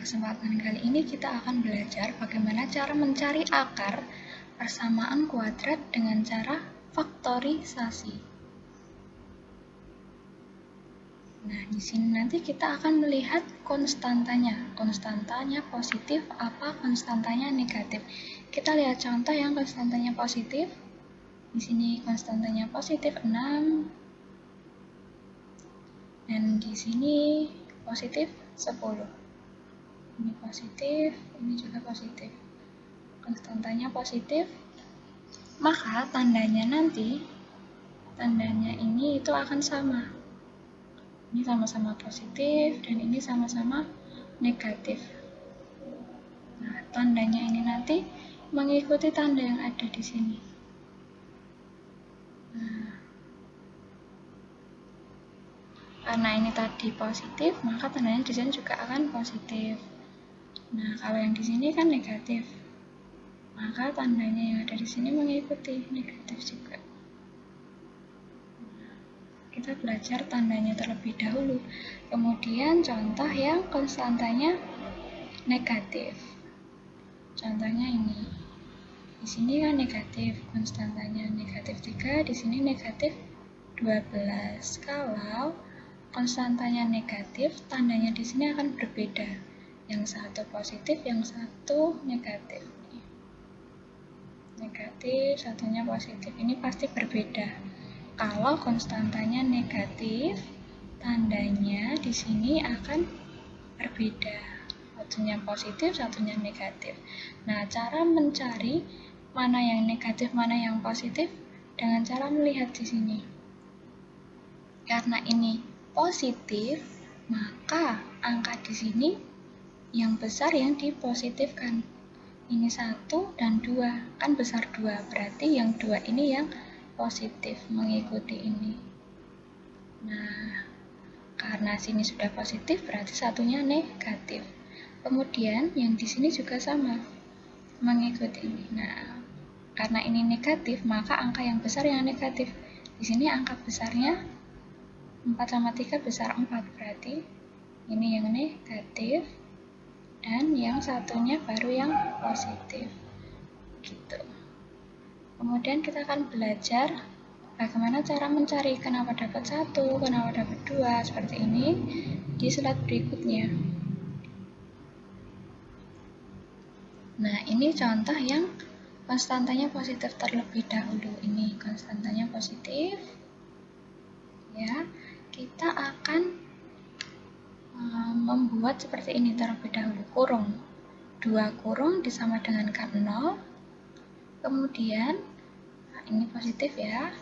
kesempatan kali ini kita akan belajar bagaimana cara mencari akar persamaan kuadrat dengan cara faktorisasi. Nah, di sini nanti kita akan melihat konstantanya. Konstantanya positif apa konstantanya negatif. Kita lihat contoh yang konstantanya positif. Di sini konstantanya positif 6. Dan di sini positif 10. Ini positif, ini juga positif. Konstantanya positif, maka tandanya nanti, tandanya ini itu akan sama. Ini sama-sama positif, dan ini sama-sama negatif. Nah, tandanya ini nanti mengikuti tanda yang ada di sini. Nah, karena ini tadi positif, maka tandanya di sini juga akan positif. Nah, kalau yang di sini kan negatif, maka tandanya yang ada di sini mengikuti negatif juga. Kita belajar tandanya terlebih dahulu. Kemudian contoh yang konstantanya negatif. Contohnya ini. Di sini kan negatif, konstantanya negatif 3, di sini negatif 12. Kalau konstantanya negatif, tandanya di sini akan berbeda. Yang satu positif, yang satu negatif. Negatif, satunya positif. Ini pasti berbeda. Kalau konstantanya negatif, tandanya di sini akan berbeda. Satunya positif, satunya negatif. Nah, cara mencari mana yang negatif, mana yang positif dengan cara melihat di sini. Karena ini positif, maka angka di sini yang besar yang dipositifkan. Ini 1 dan 2, kan besar 2, berarti yang 2 ini yang positif mengikuti ini. Nah, karena sini sudah positif, berarti satunya negatif. Kemudian yang di sini juga sama, mengikuti ini. Nah, karena ini negatif, maka angka yang besar yang negatif. Di sini angka besarnya 4 sama 3 besar 4, berarti ini yang negatif. Dan yang satunya baru yang positif. Gitu. Kemudian kita akan belajar bagaimana cara mencari kenapa dapat 1, kenapa dapat 2, seperti ini di slide berikutnya. Nah, ini contoh yang konstantanya positif terlebih dahulu. Ini konstantanya positif. Ya, kita akan membuat seperti ini terlebih dahulu, kurung 2 kurung disama dengan kan 0. Kemudian nah ini positif ya,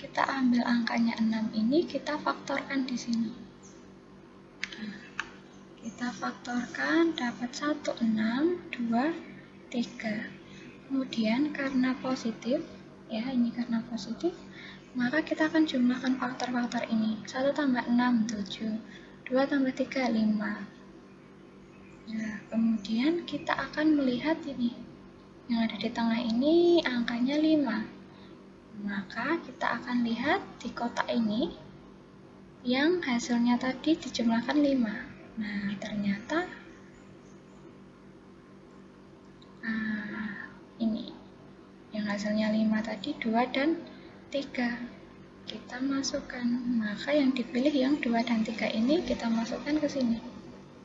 kita ambil angkanya 6 ini, kita faktorkan di sini. Nah, kita faktorkan dapat 1 6 2 3. Kemudian karena positif ya, ini karena positif, maka kita akan jumlahkan faktor-faktor ini. 1 tambah 6 7, 2 tambah 3, 5. Nah, kemudian kita akan melihat ini. Yang ada di tengah ini angkanya 5. Maka kita akan lihat di kotak ini yang hasilnya tadi dijumlahkan 5. Nah, ternyata ini. Yang hasilnya 5 tadi 2 dan 3. Kita masukkan, maka yang dipilih yang 2 dan 3 ini kita masukkan ke sini,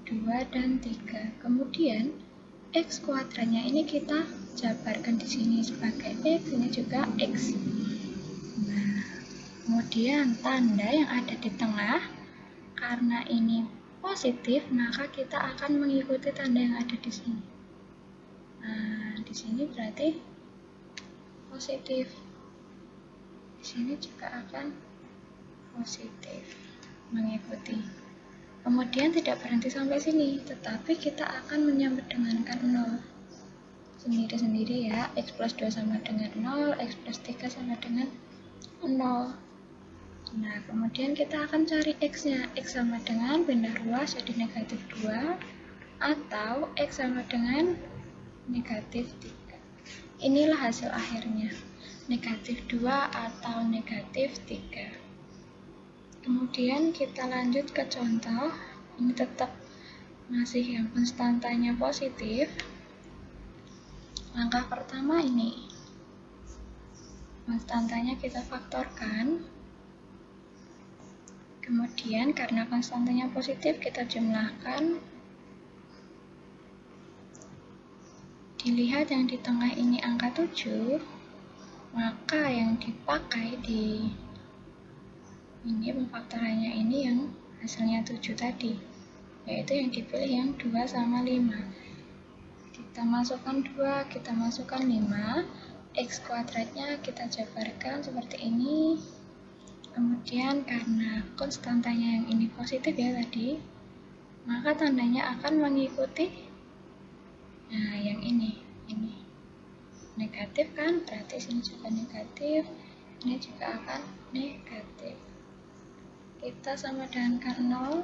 2 dan 3. Kemudian x kuadratnya ini kita jabarkan di sini sebagai x, ini juga x. Nah, kemudian tanda yang ada di tengah, karena ini positif, maka kita akan mengikuti tanda yang ada di sini. Nah, di sini berarti positif. Di sini juga akan positif mengikuti. Kemudian tidak berhenti sampai sini, tetapi kita akan menyambut dengan kan 0 sendiri-sendiri ya. X plus 2 sama dengan 0, X plus 3 sama dengan 0. Nah, kemudian kita akan cari X nya. X sama dengan pindah ruas jadi negatif 2, atau X sama dengan negatif 3. Inilah hasil akhirnya, negatif 2 atau negatif 3. Kemudian kita lanjut ke contoh. Ini tetap masih yang konstantanya positif, langkah pertama ini. Konstantanya kita faktorkan. Kemudian karena konstantanya positif, kita jumlahkan. Dilihat yang di tengah ini angka 7, maka yang dipakai di ini pemfaktorannya ini yang hasilnya 7 tadi, yaitu yang dipilih yang 2 sama 5. Kita masukkan 2, kita masukkan 5, X kuadratnya kita jabarkan seperti ini. Kemudian karena konstantanya yang ini positif ya tadi, maka tandanya akan mengikuti yang ini negatif kan, berarti sini juga negatif, ini juga akan negatif. Kita sama dengan 0.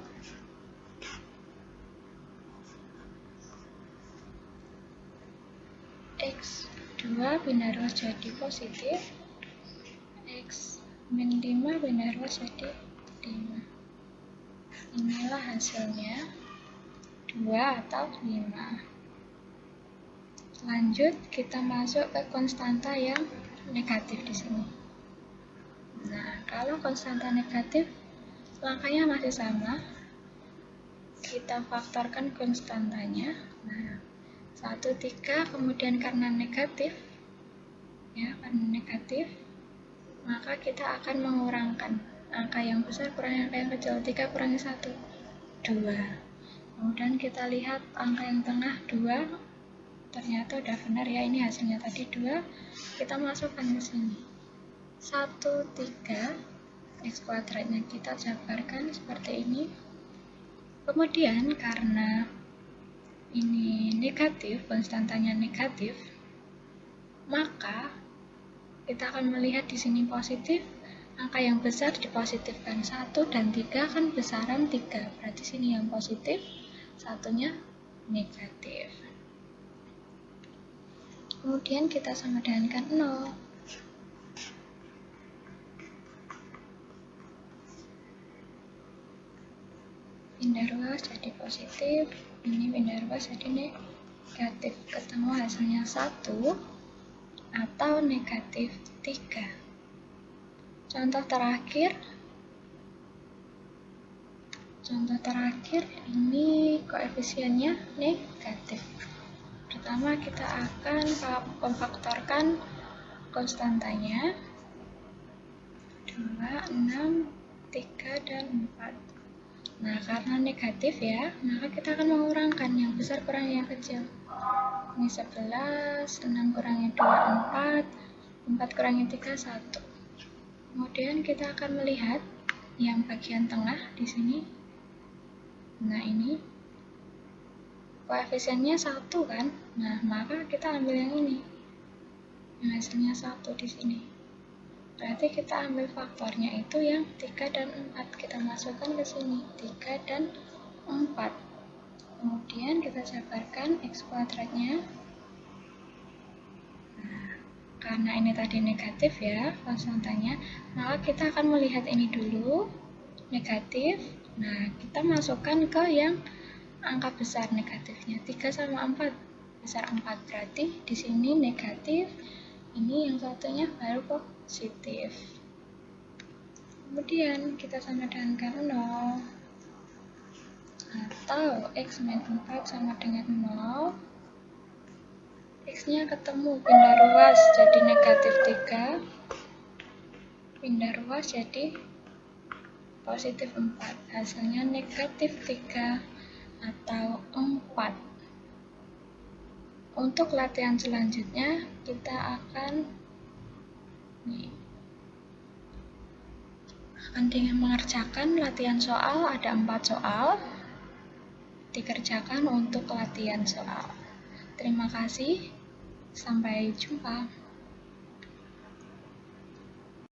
X2 pindah ruas jadi positif, X min 5 pindah ruas jadi 5. Inilah hasilnya 2 atau 5. Lanjut kita masuk ke konstanta yang negatif di sini. Nah, kalau konstanta negatif langkahnya masih sama. Kita faktorkan konstantanya. Nah, 1, 3, kemudian karena negatif, maka kita akan mengurangkan angka yang besar kurangi angka yang kecil. 3 kurangi 1, 2. Kemudian kita lihat angka yang tengah 2, ternyata udah benar ya, ini hasilnya tadi 2. Kita masukkan ke sini. 1, 3, X kuadratnya kita jabarkan seperti ini. Kemudian karena ini negatif, konstantanya negatif, maka kita akan melihat di sini positif, angka yang besar dipositifkan 1 dan 3 kan besaran 3, berarti sini yang positif, satunya negatif. Kemudian kita sama dengan 0. Pindah ruas jadi positif, ini pindah ruas jadi negatif. Ketemu hasilnya 1 atau negatif 3. Contoh terakhir ini koefisiennya negatif. Pertama kita akan memfaktorkan konstantanya 2, 6, 3, dan 4. Nah, karena negatif ya, maka kita akan mengurangkan yang besar kurangi yang kecil. Ini 11, 6 kurangi 2, 4, 4 kurangi 3, 1. Kemudian kita akan melihat yang bagian tengah di sini. Nah, ini koefisiennya 1 kan? Nah, maka kita ambil yang ini. Yang hasilnya 1 di sini. Berarti kita ambil faktornya itu yang 3 dan 4. Kita masukkan ke sini, 3 dan 4. Kemudian kita jabarkan X kuadratnya. Nah, karena ini tadi negatif ya, konstantanya, maka kita akan melihat ini dulu, negatif. Nah, kita masukkan ke yang angka besar negatifnya, 3 sama 4, besar 4. Berarti di sini negatif, ini yang satunya baru positif. Kemudian kita sama dengan 0 atau X min 4 sama dengan 0. X-nya ketemu, pindah ruas jadi negatif 3, pindah ruas jadi positif 4. Hasilnya negatif 3 atau 4. Untuk latihan selanjutnya kita akan mengerjakan latihan soal. Ada 4 soal dikerjakan untuk latihan soal. Terima kasih, sampai jumpa.